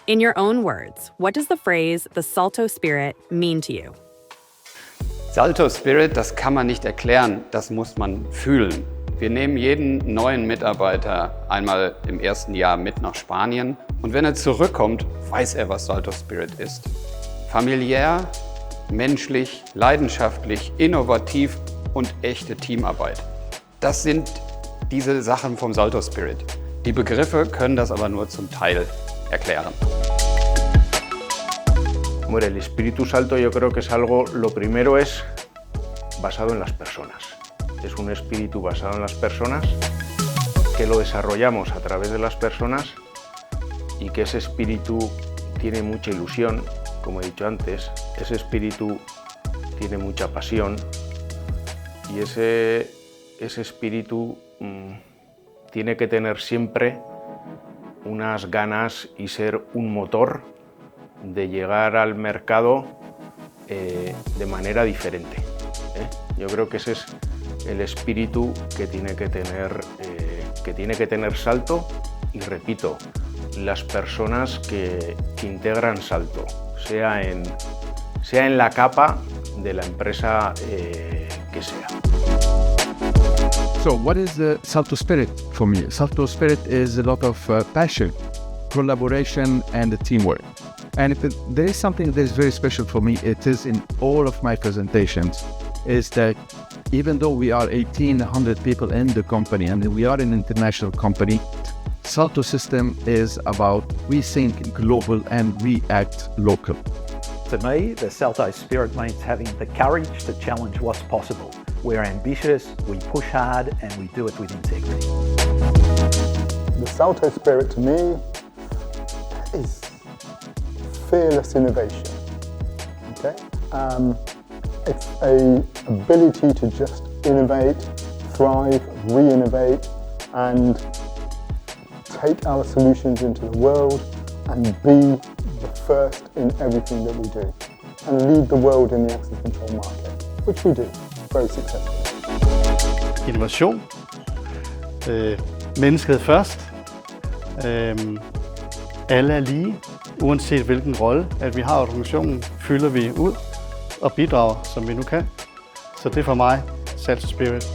In your own words, what does the phrase, the Salto Spirit, mean to you? Salto Spirit, das kann man nicht erklären, das muss man fühlen. Wir nehmen jeden neuen Mitarbeiter einmal im ersten Jahr mit nach Spanien und wenn er zurückkommt, weiß er, was Salto Spirit ist. Familiär, menschlich, leidenschaftlich, innovativ und echte Teamarbeit. Das sind diese Sachen vom Salto Spirit. Die Begriffe können das aber nur zum Teil erklären. Bueno, el espíritu Salto yo creo que es algo, lo primero es basado en las personas. Es un espíritu basado en las personas, que lo desarrollamos a través de las personas y que ese espíritu tiene mucha ilusión, como he dicho antes, ese espíritu tiene mucha pasión y ese espíritu tiene que tener siempre unas ganas y ser un motor de llegar al mercado de manera diferente. Yo creo que ese es el espíritu que tiene que tener Salto y repito, las personas que integran Salto, sea en la capa de la empresa que sea. So what is the Salto Spirit for me? Salto Spirit is a lot of passion, collaboration and teamwork. And if there is something that is very special for me, it is in all of my presentations, is that even though we are 1,800 people in the company and we are an international company, Salto System is about we think global and we act local. To me, the Salto Spirit means having the courage to challenge what's possible. We're ambitious, we push hard, and we do it with integrity. The Salto Spirit to me is fearless innovation. Okay? It's an ability to just innovate, thrive, re-innovate, and take our solutions into the world and be the first in everything that we do, and lead the world in the access control market, which we do very successfully. Innovation, mennesket først, alle er lige, uanset hvilken rolle at vi har i organisationen, fylder vi ud og bidrager, som vi nu kan. Så det er for mig Salto Spirit.